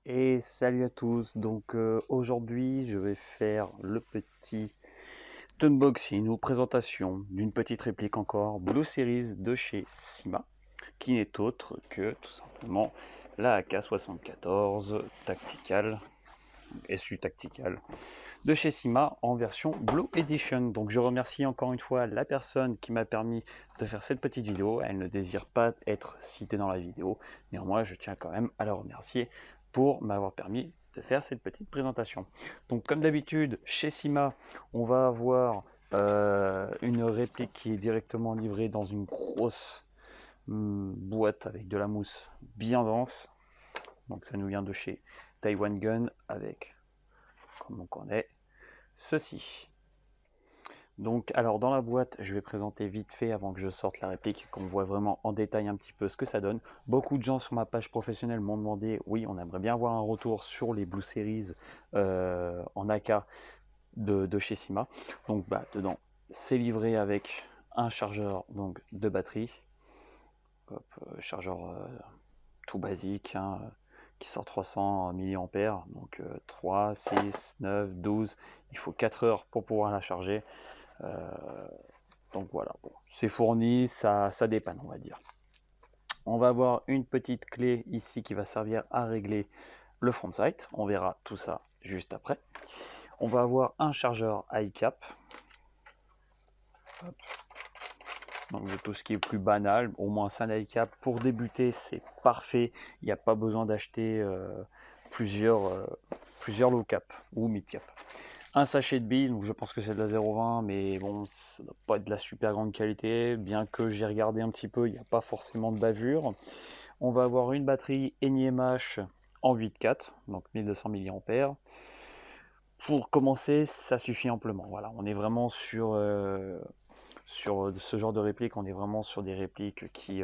Et salut à tous, aujourd'hui je vais faire le petit unboxing ou présentation d'une petite réplique encore Blue Series de chez Sima, qui n'est autre que tout simplement la AK-74 Tactical, SU Tactical de chez Sima en version Blue Edition. Donc je remercie encore une fois la personne qui m'a permis de faire cette petite vidéo. Elle ne désire pas être citée dans la vidéo, néanmoins je tiens quand même à la remercier pour m'avoir permis de faire cette petite présentation. Donc comme d'habitude chez Sima, on va avoir une réplique qui est directement livrée dans une grosse boîte avec de la mousse bien dense. Donc ça nous vient de chez Taiwan Gun avec, comme on connaît, ceci. Donc, alors dans la boîte, je vais présenter vite fait avant que je sorte la réplique, qu'on voit vraiment en détail un petit peu ce que ça donne. Beaucoup de gens sur ma page professionnelle m'ont demandé, oui, on aimerait bien avoir un retour sur les Blue Series en AK de chez Sima. Donc, dedans, c'est livré avec un chargeur donc, de batterie, chargeur tout basique, hein, qui sort 300 mAh, donc 3, 6, 9, 12. Il faut 4 heures pour pouvoir la charger. Donc voilà, bon, c'est fourni, ça dépanne, on va dire. On va avoir une petite clé ici qui va servir à régler le front sight. On verra tout ça juste après. On va avoir un chargeur iCap. Donc de tout ce qui est plus banal, au moins 5 iCap. Pour débuter, c'est parfait. Il n'y a pas besoin d'acheter plusieurs low cap ou mid cap. Un sachet de billes, donc je pense que c'est de la 0,20, mais bon, ça ne doit pas être de la super grande qualité, bien que j'ai regardé un petit peu, il n'y a pas forcément de bavure. On va avoir une batterie NiMH en 8,4, donc 1200 mAh. Pour commencer, ça suffit amplement. Voilà, on est vraiment sur ce genre de réplique, on est vraiment sur des répliques qui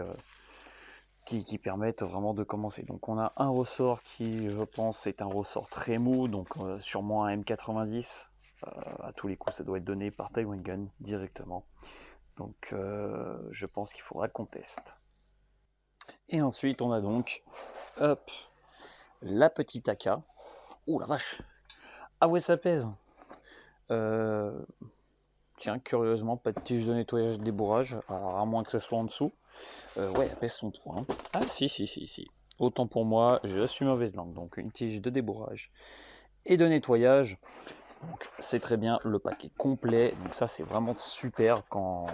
permettent vraiment de commencer. Donc on a un ressort qui, je pense, est un ressort très mou, donc sûrement un M90. À tous les coups, ça doit être donné par Taiwan Gun directement. Donc je pense qu'il faudra qu'on teste. Et ensuite, on a donc hop, la petite AK. Ouh la vache! Ah ouais, ça pèse! Euh, Tiens, curieusement, pas de tige de nettoyage de débourrage, alors à moins que ça soit en dessous. Ouais, elle pèse son poids. Hein. Ah si. Autant pour moi, je suis mauvaise langue. Donc une tige de débourrage et de nettoyage. C'est très bien, le paquet complet. Donc ça, c'est vraiment super quand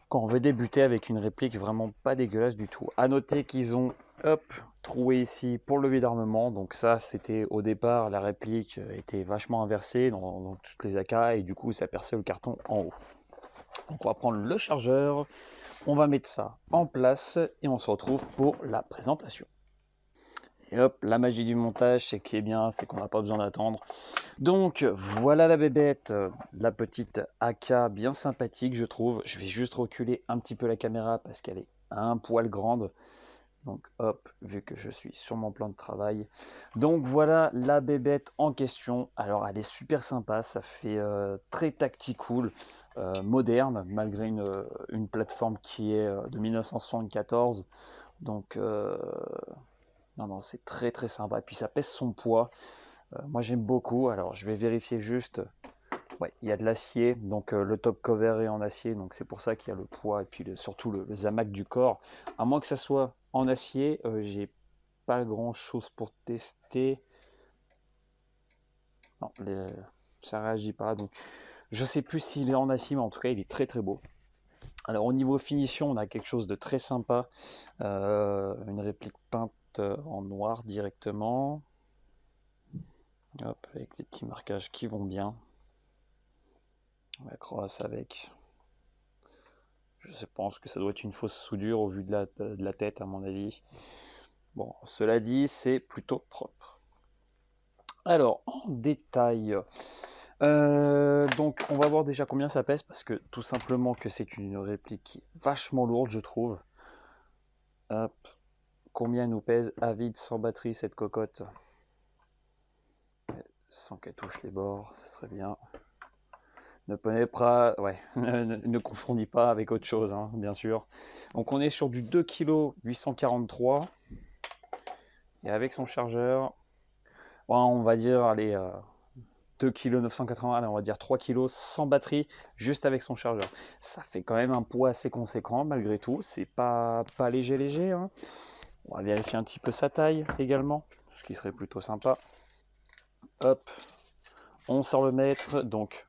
on veut débuter avec une réplique vraiment pas dégueulasse du tout. À noter qu'ils ont troué ici pour le levier d'armement. Donc ça, c'était au départ, la réplique était vachement inversée dans toutes les AK et du coup, ça perçait le carton en haut. Donc on va prendre le chargeur, on va mettre ça en place et on se retrouve pour la présentation. Et hop, la magie du montage, c'est qui est bien, c'est qu'on n'a pas besoin d'attendre. Donc voilà la bébête, la petite AK bien sympathique je trouve. Je vais juste reculer un petit peu la caméra parce qu'elle est un poil grande. Donc hop, vu que je suis sur mon plan de travail. Donc voilà la bébête en question. Alors elle est super sympa, ça fait très tactical, moderne, malgré une plateforme qui est de 1974. Donc non, c'est très très sympa. Et puis ça pèse son poids. Moi j'aime beaucoup. Alors je vais vérifier juste. Ouais, il y a de l'acier, donc le top cover est en acier, donc c'est pour ça qu'il y a le poids et puis surtout le zamac du corps. À moins que ça soit en acier, j'ai pas grand chose pour tester. Non, ça réagit pas, donc je sais plus s'il est en acier, mais en tout cas il est très très beau. Alors au niveau finition, on a quelque chose de très sympa, une réplique peinte en noir directement. Hop, avec les petits marquages qui vont bien. La crosse avec. Je pense que ça doit être une fausse soudure au vu de la tête à mon avis. Bon, cela dit, c'est plutôt propre. Alors, en détail, donc on va voir déjà combien ça pèse parce que tout simplement que c'est une réplique vachement lourde, je trouve. Hop, combien nous pèse à vide sans batterie cette cocotte? Sans qu'elle touche les bords, ça serait bien. Ne prenez pas, ouais, ne confondis pas avec autre chose, hein, bien sûr. Donc on est sur du 2 kg 843. Et avec son chargeur, ouais, on va dire, allez, 2,980 kg, allez, on va dire 3 kg sans batterie, juste avec son chargeur. Ça fait quand même un poids assez conséquent malgré tout. C'est pas léger léger, hein. On va vérifier un petit peu sa taille également, ce qui serait plutôt sympa. Hop, on sort le mètre, donc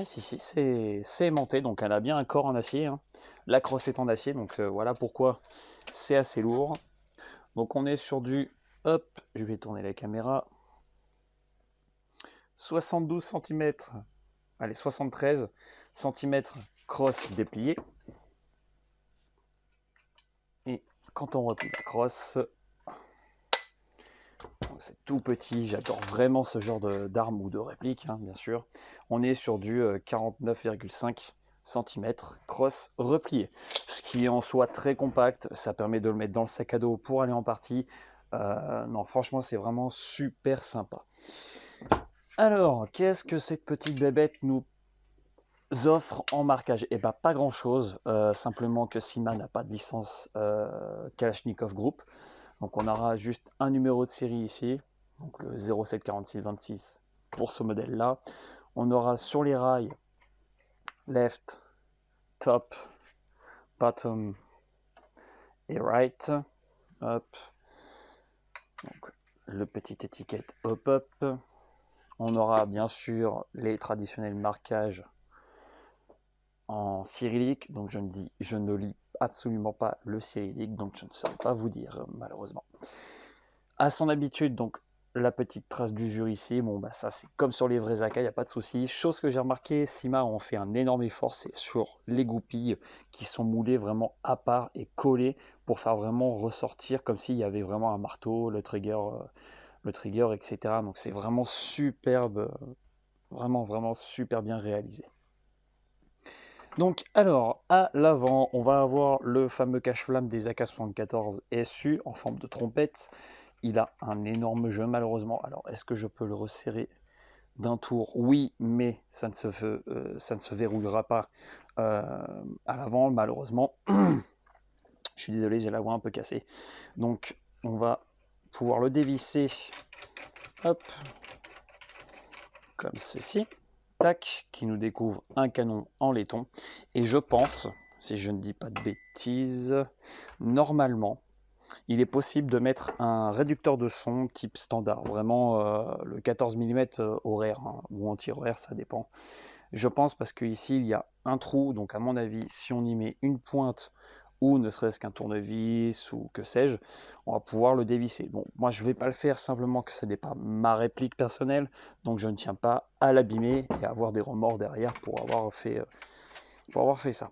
si, c'est aimanté, donc elle a bien un corps en acier, hein. La crosse est en acier, donc voilà pourquoi c'est assez lourd. Donc on est sur du, hop, je vais tourner la caméra, 72 cm, allez 73 cm crosse dépliée. Et quand on replie la crosse, c'est tout petit, j'adore vraiment ce genre d'arme ou de réplique, hein, bien sûr. On est sur du 49,5 cm crosse replié, ce qui est en soi très compact, ça permet de le mettre dans le sac à dos pour aller en partie. Non, franchement, c'est vraiment super sympa. Alors, qu'est-ce que cette petite bébête nous offre en marquage? Eh ben, pas grand chose, simplement que Sima n'a pas de licence Kalachnikov Group. Donc on aura juste un numéro de série ici, donc le 074626 pour ce modèle-là. On aura sur les rails left, top, bottom et right. Hop. Donc, le petit étiquette hop-up. On aura bien sûr les traditionnels marquages en cyrillique, donc je ne lis absolument pas le cyrillique, donc je ne saurais pas vous dire malheureusement. À son habitude, donc la petite trace d'usure ici, bon bah ça c'est comme sur les vrais AK, il n'y a pas de souci. Chose que j'ai remarqué, Sima ont fait un énorme effort, c'est sur les goupilles qui sont moulées vraiment à part et collées pour faire vraiment ressortir comme s'il y avait vraiment un marteau, le trigger, etc. Donc c'est vraiment superbe, vraiment super bien réalisé. Donc alors, à l'avant, on va avoir le fameux cache-flamme des AK-74 SU en forme de trompette. Il a un énorme jeu malheureusement. Alors, est-ce que je peux le resserrer d'un tour? Oui, mais ça ne se verrouillera pas à l'avant malheureusement. Je suis désolé, j'ai la voix un peu cassée. Donc, on va pouvoir le dévisser, hop, comme ceci. Tac, qui nous découvre un canon en laiton. Et je pense, si je ne dis pas de bêtises, normalement, il est possible de mettre un réducteur de son type standard, vraiment le 14 mm horaire, hein, ou anti-horaire, ça dépend. Je pense parce qu'ici, il y a un trou, donc à mon avis, si on y met une pointe ou ne serait-ce qu'un tournevis ou que sais-je, on va pouvoir le dévisser. Bon, moi je ne vais pas le faire simplement que ce n'est pas ma réplique personnelle, donc je ne tiens pas à l'abîmer et à avoir des remords derrière pour avoir fait ça.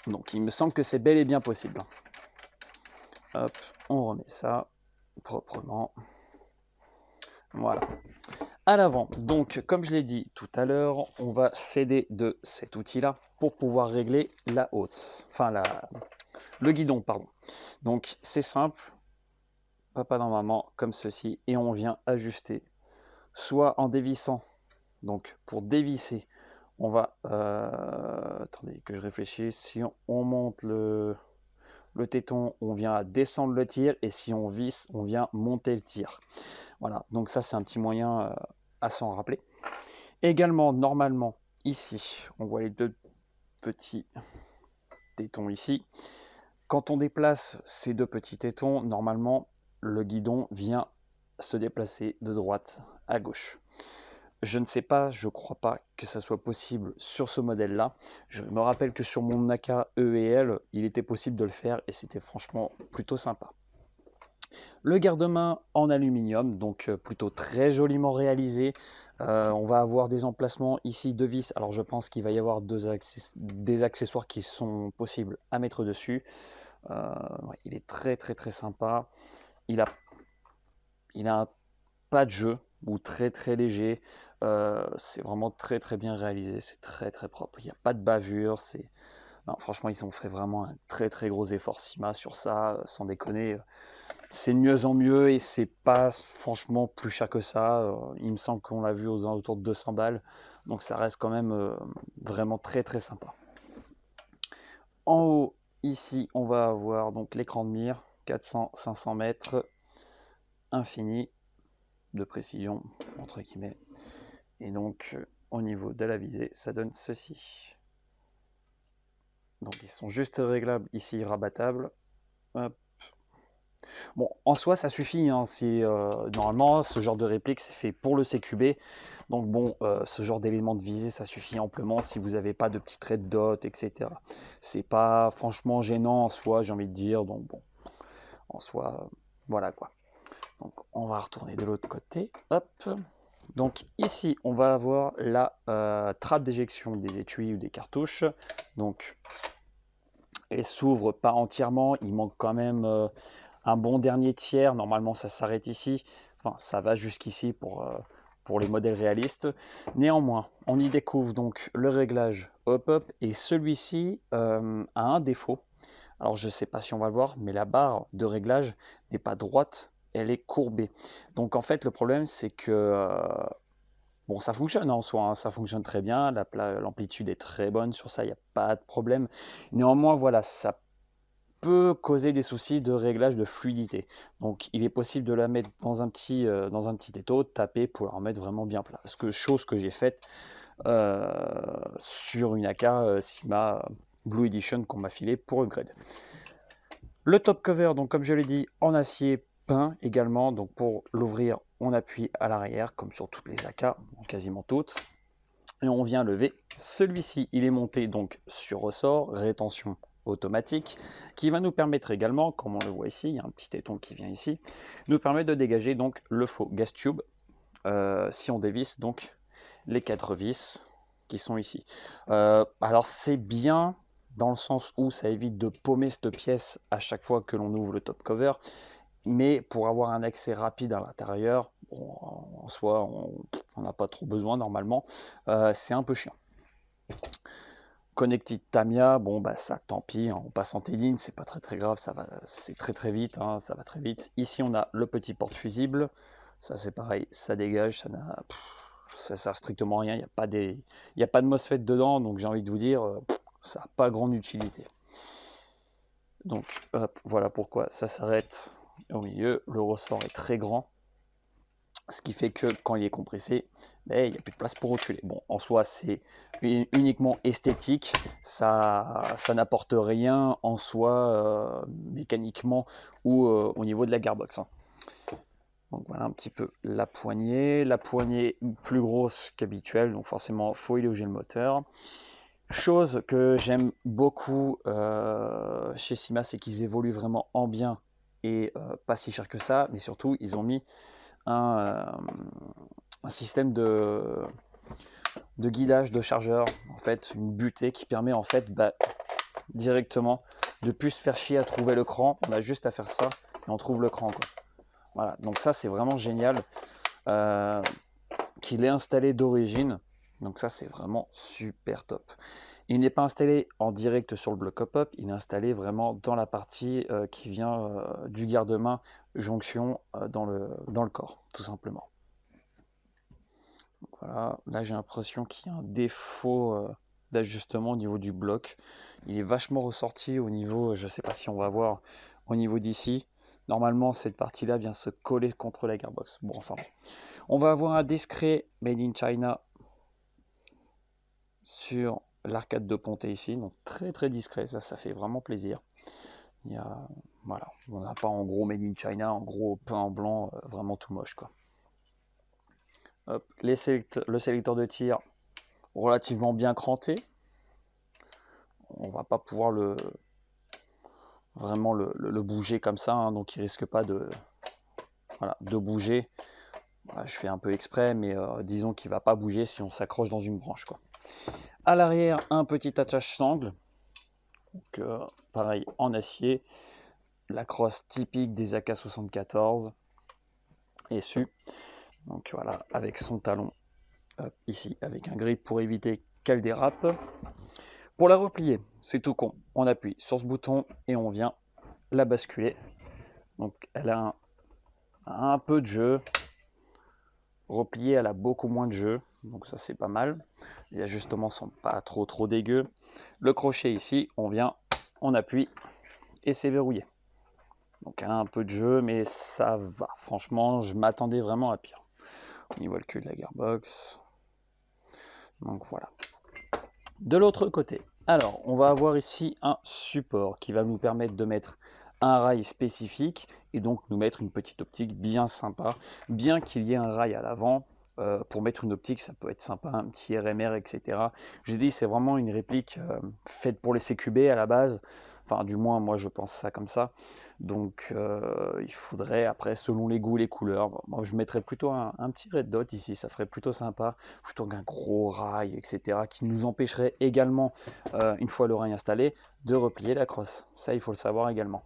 Donc il me semble que c'est bel et bien possible. Hop, on remet ça proprement. Voilà. À l'avant, donc comme je l'ai dit tout à l'heure, on va s'aider de cet outil-là pour pouvoir régler la hausse, enfin le guidon, pardon. Donc c'est simple, papa dans maman, comme ceci, et on vient ajuster, soit en dévissant. Donc pour dévisser, on va, attendez que je réfléchisse, si on monte le téton, on vient descendre le tir, et si on visse, on vient monter le tir. Voilà, donc ça c'est un petit moyen à s'en rappeler. Également, normalement, ici, on voit les deux petits tétons ici. Quand on déplace ces deux petits tétons, normalement, le guidon vient se déplacer de droite à gauche. Je ne sais pas, je ne crois pas que ça soit possible sur ce modèle-là. Je me rappelle que sur mon AK E et L, il était possible de le faire et c'était franchement plutôt sympa. Le garde-main en aluminium, donc plutôt très joliment réalisé. On va avoir des emplacements ici de vis. Alors je pense qu'il va y avoir des accessoires qui sont possibles à mettre dessus. Ouais, il est très sympa. Il a un pas de jeu ou très léger. C'est vraiment très bien réalisé. C'est très propre. Il n'y a pas de bavure. Non, franchement, ils ont fait vraiment un très gros effort Sima sur ça, sans déconner. C'est de mieux en mieux et c'est pas franchement plus cher que ça. Il me semble qu'on l'a vu aux alentours de 200 balles. Donc ça reste quand même vraiment très sympa. En haut, ici, on va avoir donc l'écran de mire, 400-500 mètres. infini de précision, entre guillemets. Et donc, au niveau de la visée, ça donne ceci. Donc, ils sont juste réglables ici, rabattables. Hop. Bon, en soi, ça suffit. Hein, normalement, ce genre de réplique, c'est fait pour le CQB. Donc bon, ce genre d'élément de visée, ça suffit amplement si vous n'avez pas de petits traits de dot, etc. C'est pas franchement gênant en soi, j'ai envie de dire. Donc bon, en soi, voilà quoi. Donc on va retourner de l'autre côté. Hop. Donc ici, on va avoir la trappe d'éjection des étuis ou des cartouches. Donc elle s'ouvre pas entièrement, il manque quand même un bon dernier tiers. Normalement, ça s'arrête ici. Enfin, ça va jusqu'ici pour les modèles réalistes. Néanmoins, on y découvre donc le réglage hop-up et celui-ci a un défaut. Alors, je ne sais pas si on va le voir, mais la barre de réglage n'est pas droite, elle est courbée. Donc, en fait, le problème, c'est que bon, ça fonctionne en soi, hein, ça fonctionne très bien, l'amplitude est très bonne sur ça, il n'y a pas de problème. Néanmoins, voilà, ça peut causer des soucis de réglage de fluidité. Donc il est possible de la mettre dans un petit étau, taper pour la remettre vraiment bien plat. Chose que j'ai faite sur une AK Sigma Blue Edition qu'on m'a filé pour upgrade. Le top cover, donc comme je l'ai dit, en acier peint également. Donc pour l'ouvrir, on appuie à l'arrière, comme sur toutes les AK, quasiment toutes. Et on vient lever. Celui-ci, il est monté donc sur ressort, rétention automatique, qui va nous permettre également, comme on le voit ici, il y a un petit téton qui vient ici, nous permet de dégager donc le faux gas tube si on dévisse donc les 4 vis qui sont ici. Alors c'est bien dans le sens où ça évite de paumer cette pièce à chaque fois que l'on ouvre le top cover, mais pour avoir un accès rapide à l'intérieur, bon, en soi on n'a pas trop besoin normalement, c'est un peu chiant. Connected Tamiya, bon bah ça tant pis, hein, on passe en T-Line, c'est pas très grave, ça va, c'est très vite, hein, ça va très vite. Ici on a le petit porte-fusible, ça c'est pareil, ça dégage, ça sert strictement à rien, il n'y a pas de MOSFET dedans, donc j'ai envie de vous dire, ça n'a pas grande utilité. Donc hop, voilà pourquoi ça s'arrête au milieu, le ressort est très grand. Ce qui fait que quand il est compressé, il n'y a plus de place pour reculer. Bon, en soi, c'est uniquement esthétique. Ça n'apporte rien en soi mécaniquement ou au niveau de la gearbox. Hein. Donc voilà un petit peu la poignée. La poignée plus grosse qu'habituelle, donc forcément, il faut éloger le moteur. Chose que j'aime beaucoup chez Syma, c'est qu'ils évoluent vraiment en bien et pas si cher que ça, mais surtout, ils ont mis un système de guidage de chargeur, en fait, une butée qui permet en fait directement de plus se faire chier à trouver le cran. On a juste à faire ça et on trouve le cran. Quoi. Voilà, donc ça c'est vraiment génial qu'il est installé d'origine. Donc ça c'est vraiment super top. Il n'est pas installé en direct sur le bloc hop-up, il est installé vraiment dans la partie qui vient du garde-main jonction dans le corps, tout simplement. Donc voilà, là j'ai l'impression qu'il y a un défaut d'ajustement au niveau du bloc. Il est vachement ressorti au niveau, je ne sais pas si on va voir, au niveau d'ici. Normalement cette partie-là vient se coller contre la gearbox. Bon, enfin bon. On va avoir un discret Made in China sur l'arcade de ponté ici, donc très discret, ça fait vraiment plaisir. Voilà, on n'a pas en gros Made in China, en gros peint en blanc, vraiment tout moche quoi. Hop, le sélecteur de tir relativement bien cranté. On va pas pouvoir vraiment le bouger comme ça, hein, donc il risque pas de bouger. Voilà, je fais un peu exprès, mais disons qu'il va pas bouger si on s'accroche dans une branche quoi. À l'arrière, un petit attache sangle, donc pareil en acier, la crosse typique des AK-74 SU. Donc voilà, avec son talon ici, avec un grip pour éviter qu'elle dérape. Pour la replier, c'est tout con. On appuie sur ce bouton et on vient la basculer. Donc elle a un peu de jeu. Replier, elle a beaucoup moins de jeu. Donc ça c'est pas mal. Les ajustements sont pas trop dégueux. Le crochet ici, on vient, on appuie et c'est verrouillé. Donc elle a un peu de jeu, mais ça va. Franchement, je m'attendais vraiment à pire. On y voit le cul de la gearbox. Donc voilà. De l'autre côté, alors on va avoir ici un support qui va nous permettre de mettre un rail spécifique et donc nous mettre une petite optique bien sympa, bien qu'il y ait un rail à l'avant. Pour mettre une optique, ça peut être sympa, un petit RMR, etc. Je vous ai dit, c'est vraiment une réplique faite pour les CQB à la base. Enfin, du moins, moi, je pense ça comme ça. Donc, il faudrait, après, selon les goûts, les couleurs, moi, je mettrais plutôt un petit red dot ici. Ça ferait plutôt sympa, plutôt qu'un gros rail, etc., qui nous empêcherait également, une fois le rail installé, de replier la crosse. Ça, il faut le savoir également.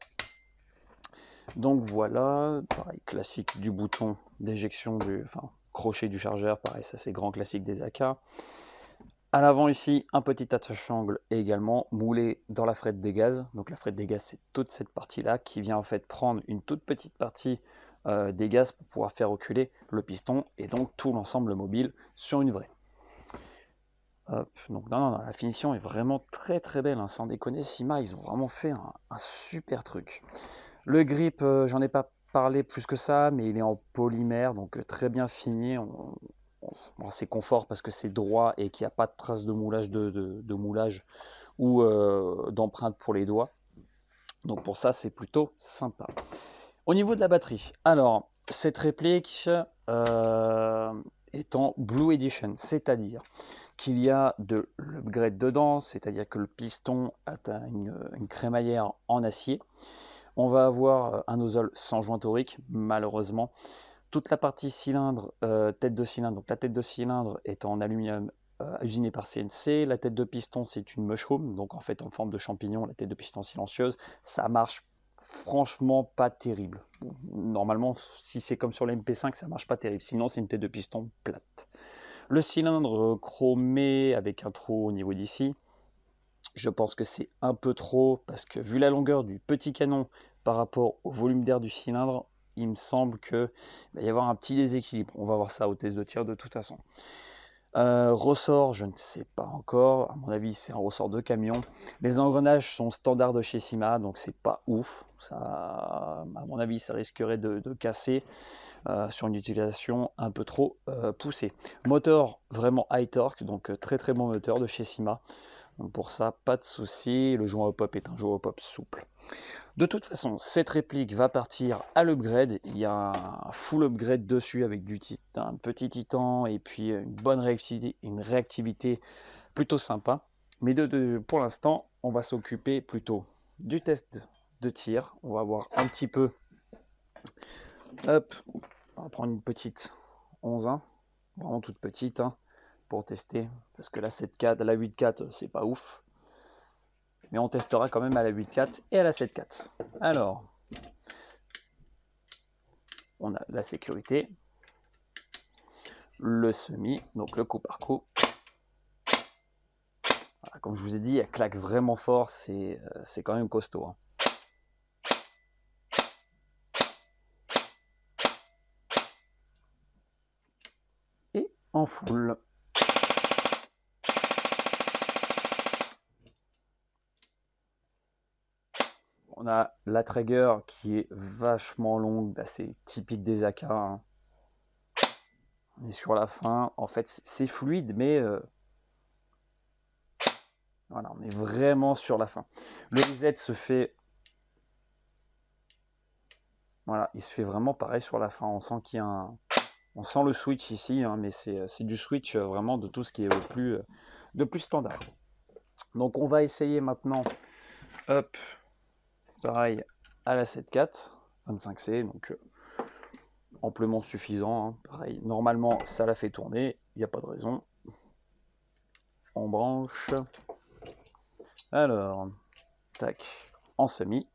Donc voilà, pareil, classique du bouton d'éjection, enfin crochet du chargeur, pareil, ça c'est grand classique des AK. À l'avant ici, un petit attache-angle également moulé dans la frette des gaz. Donc la frette des gaz, c'est toute cette partie-là qui vient en fait prendre une toute petite partie des gaz pour pouvoir faire reculer le piston et donc tout l'ensemble mobile sur une vraie. Hop, donc non, la finition est vraiment très très belle, hein, sans déconner. Syma, ils ont vraiment fait un super truc. Le grip, j'en ai pas parlé plus que ça, mais il est en polymère, donc très bien fini. Bon, c'est confort parce que c'est droit et qu'il n'y a pas de traces de moulage, de moulage ou d'empreinte pour les doigts. Donc pour ça, c'est plutôt sympa. Au niveau de la batterie, alors cette réplique est en Blue Edition, c'est-à-dire qu'il y a de l'upgrade dedans, c'est-à-dire que le piston a une crémaillère en acier. On va avoir un nozzle sans joint torique, malheureusement. Toute la partie cylindre, tête de cylindre, donc la tête de cylindre est en aluminium usinée par CNC. La tête de piston, c'est une mushroom, donc en fait en forme de champignon, la tête de piston silencieuse. Ça marche franchement pas terrible. Normalement, si c'est comme sur l'MP5, ça marche pas terrible. Sinon, c'est une tête de piston plate. Le cylindre chromé avec un trou au niveau d'ici, je pense que c'est un peu trop parce que vu la longueur du petit canon par rapport au volume d'air du cylindre, il me semble qu'il va y avoir un petit déséquilibre. On va voir ça au test de tir de toute façon. Ressort, je ne sais pas encore. À mon avis, c'est un ressort de camion. Les engrenages sont standards de chez Syma, donc c'est pas ouf. Ça, à mon avis, ça risquerait de casser sur une utilisation un peu trop poussée. Moteur vraiment high torque, donc très très bon moteur de chez Syma. Donc pour ça, pas de souci. Le joint hop-up est un joint hop-up souple. De toute façon, cette réplique va partir à l'upgrade. Il y a un full upgrade dessus avec un petit titan et puis une réactivité plutôt sympa. Mais pour l'instant, on va s'occuper plutôt du test de tir. On va voir un petit peu. Hop, on va prendre une petite 11-1, vraiment toute petite, hein, pour tester. Parce que la 7.4, la 8.4, c'est pas ouf. Mais on testera quand même à la 8.4 et à la 7.4. Alors, on a la sécurité, le semi, donc le coup par coup. Voilà, comme je vous ai dit, elle claque vraiment fort, c'est quand même costaud, hein. Et en full. On a la trigger qui est vachement longue, bah, c'est typique des AK, hein. On est sur la fin, en fait c'est fluide, mais voilà, on est vraiment sur la fin. Le reset se fait, voilà, il se fait vraiment pareil sur la fin. On sent qu'il y a on sent le switch ici, hein, mais c'est du switch vraiment de tout ce qui est de plus standard. Donc on va essayer maintenant, hop, pareil à la 7.4, 25C, donc amplement suffisant, hein, pareil. Normalement, ça la fait tourner, il n'y a pas de raison. On branche. Alors, tac, en semi.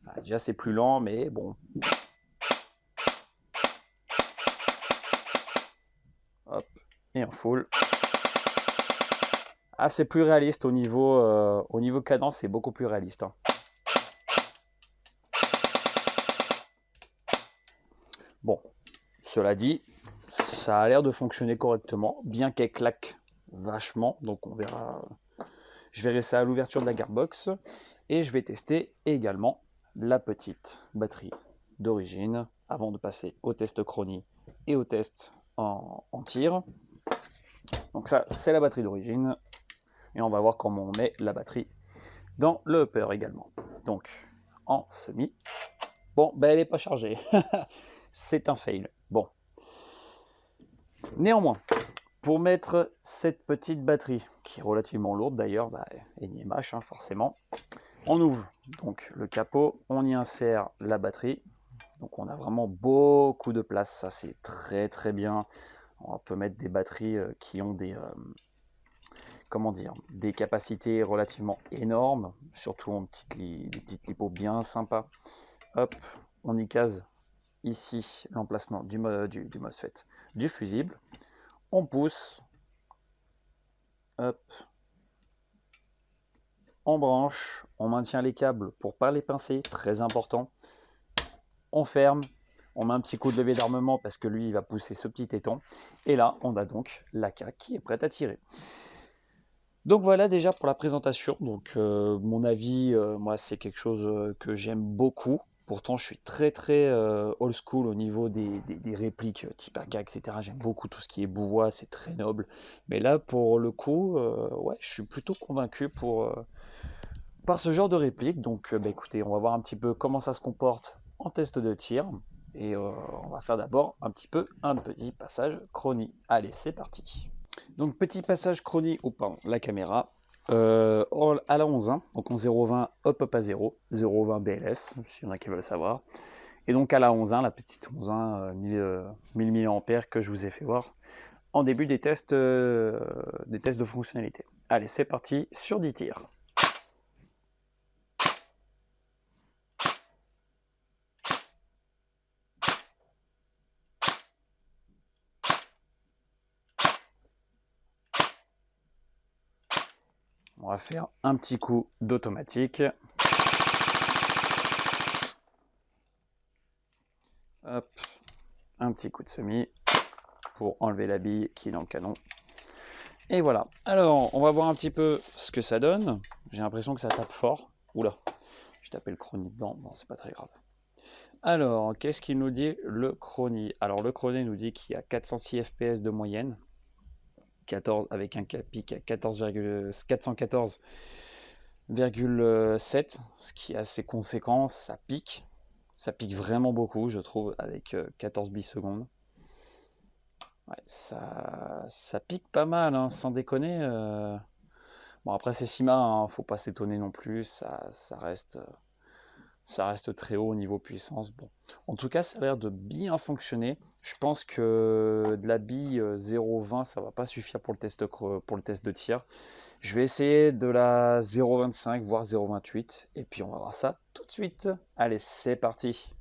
Ah, déjà, c'est plus lent, mais bon. Hop, et en full. Ah, c'est plus réaliste au niveau cadence, c'est beaucoup plus réaliste, hein. Bon, cela dit, ça a l'air de fonctionner correctement, bien qu'elle claque vachement. Donc on verra. Je verrai ça à l'ouverture de la gearbox. Et je vais tester également la petite batterie d'origine avant de passer au test chronie et au test en tir. Donc ça, c'est la batterie d'origine. Et on va voir comment on met la batterie dans le upper également. Donc, en semi. Bon, ben elle n'est pas chargée. C'est un fail. Bon. Néanmoins, pour mettre cette petite batterie, qui est relativement lourde d'ailleurs, bah, NIMH forcément, on ouvre donc le capot, on y insère la batterie. Donc on a vraiment beaucoup de place, ça c'est très très bien. On peut mettre des batteries qui ont des, comment dire, des capacités relativement énormes, surtout en des petites lipos bien sympas. Hop, on y case ici l'emplacement du MOSFET du fusible. On pousse, hop, on branche, on maintient les câbles pour ne pas les pincer, très important. On ferme, on met un petit coup de levier d'armement parce que lui il va pousser ce petit téton. Et là on a donc l'AK qui est prête à tirer. Donc voilà déjà pour la présentation. Donc mon avis, moi c'est quelque chose que j'aime beaucoup. Pourtant je suis très très old school au niveau des répliques type AK, etc. J'aime beaucoup tout ce qui est bois, c'est très noble. Mais là pour le coup, ouais, je suis plutôt convaincu par ce genre de réplique. Donc bah, écoutez, on va voir un petit peu comment ça se comporte en test de tir. Et on va faire d'abord un petit passage chronie. Allez, c'est parti. Donc petit passage chronie, ou pardon, la caméra. À la 11.1, donc en 0.20, hop à 0, 0.20 BLS, s'il y en a qui veulent savoir. Et donc à la 11.1, la petite 11.1 1000 mAh que je vous ai fait voir en début des tests de fonctionnalité. Allez, c'est parti sur 10 tirs. On va faire un petit coup d'automatique. Hop, un petit coup de semi pour enlever la bille qui est dans le canon. Et voilà. Alors, on va voir un petit peu ce que ça donne. J'ai l'impression que ça tape fort. Oula, j'ai tapé le chronie dedans. Bon, c'est pas très grave. Alors, qu'est-ce qu'il nous dit le chronie? Alors, le chronie nous dit qu'il y a 406 fps de moyenne, 14, avec un pic à 414,7, ce qui est assez conséquent. Ça pique vraiment beaucoup, je trouve, avec 14 bisecondes. Ouais, ça pique pas mal, hein, sans déconner. Bon, après, c'est Sima, hein, faut pas s'étonner non plus, ça reste très haut au niveau puissance. Bon. En tout cas, ça a l'air de bien fonctionner. Je pense que de la bille 0.20, ça va pas suffire pour le test de tir. Je vais essayer de la 0.25, voire 0.28, et puis on va voir ça tout de suite. Allez, c'est parti.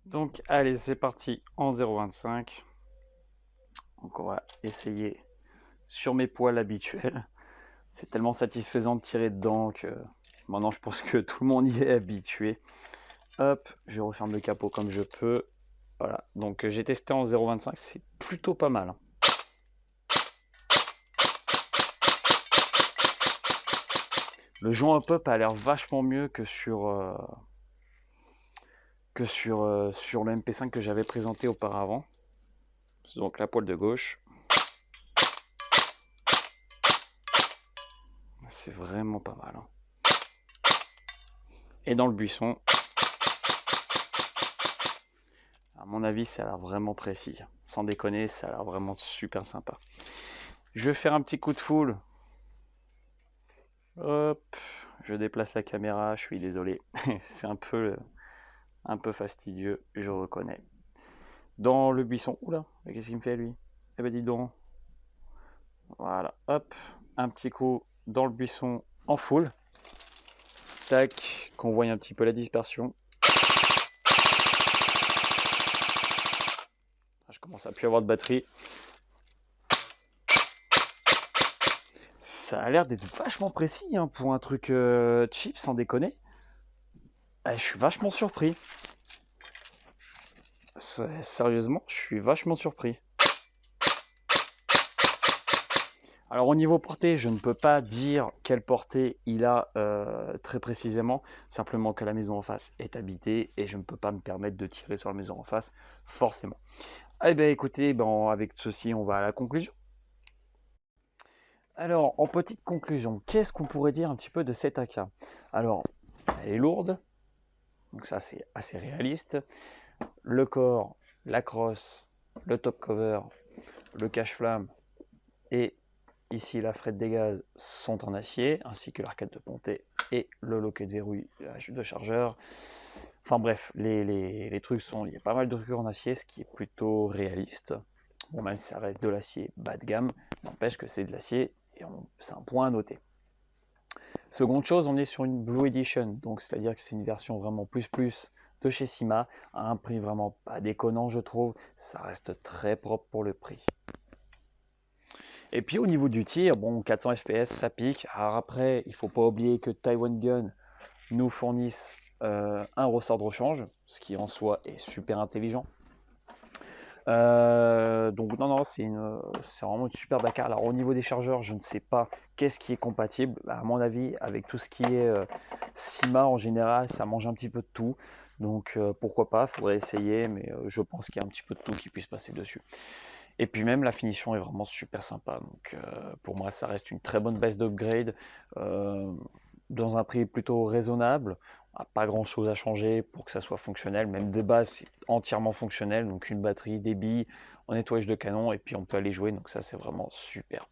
Donc, allez, c'est parti en 0.25. Donc, on va essayer sur mes poils habituels. C'est tellement satisfaisant de tirer dedans que maintenant je pense que tout le monde y est habitué. Hop, je referme le capot comme je peux. Voilà, donc j'ai testé en 0.25, c'est plutôt pas mal. Le joint up-up a l'air vachement mieux que sur le MP5 que j'avais présenté auparavant. Donc la poêle de gauche. C'est vraiment pas mal. Hein. Et dans le buisson, à mon avis, ça a l'air vraiment précis. Sans déconner, ça a l'air vraiment super sympa. Je vais faire un petit coup de foule. Hop, je déplace la caméra, je suis désolé. C'est un peu fastidieux, je reconnais. Dans le buisson, oula, qu'est-ce qu'il me fait lui? Eh ben dis donc. Voilà, hop, un petit coup dans le buisson en full. Tac, qu'on voit un petit peu la dispersion. Je commence à plus avoir de batterie. Ça a l'air d'être vachement précis hein, pour un truc cheap, sans déconner. Je suis vachement surpris. Sérieusement, je suis vachement surpris. Alors au niveau portée, je ne peux pas dire quelle portée il a très précisément, simplement que la maison en face est habitée et je ne peux pas me permettre de tirer sur la maison en face, forcément. Eh bien écoutez, ben, avec ceci on va à la conclusion. Alors en petite conclusion, qu'est-ce qu'on pourrait dire un petit peu de cette AK? Alors, elle est lourde, donc ça c'est assez réaliste. Le corps, la crosse, le top cover, le cache-flamme et ici la frette des gaz sont en acier, ainsi que l'arcade de pontet et le loquet de verrouillage de chargeur. Enfin bref, les trucs sont, il y a pas mal de trucs en acier, ce qui est plutôt réaliste. Bon, même si ça reste de l'acier bas de gamme, n'empêche que c'est de l'acier et c'est un point à noter. Seconde chose, on est sur une Blue Edition, donc c'est-à-dire que c'est une version vraiment plus de chez Sima, à un prix vraiment pas déconnant je trouve, ça reste très propre pour le prix. Et puis au niveau du tir, bon 400 fps ça pique, alors après il faut pas oublier que Taiwan Gun nous fournissent un ressort de rechange, ce qui en soi est super intelligent. Donc non, c'est vraiment une super AK. Alors au niveau des chargeurs, je ne sais pas qu'est-ce qui est compatible. À mon avis, avec tout ce qui est Sima en général, ça mange un petit peu de tout. Donc pourquoi pas, faudrait essayer, mais je pense qu'il y a un petit peu de tout qui puisse passer dessus. Et puis même la finition est vraiment super sympa. Donc pour moi, ça reste une très bonne base d'upgrade dans un prix plutôt raisonnable. Pas grand chose à changer pour que ça soit fonctionnel. Même de base, c'est entièrement fonctionnel. Donc une batterie, des billes, un nettoyage de canon et puis on peut aller jouer. Donc ça, c'est vraiment super.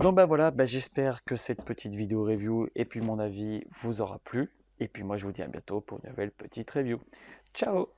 Donc bah voilà, bah, j'espère que cette petite vidéo review et puis mon avis vous aura plu. Et puis moi, je vous dis à bientôt pour une nouvelle petite review. Ciao!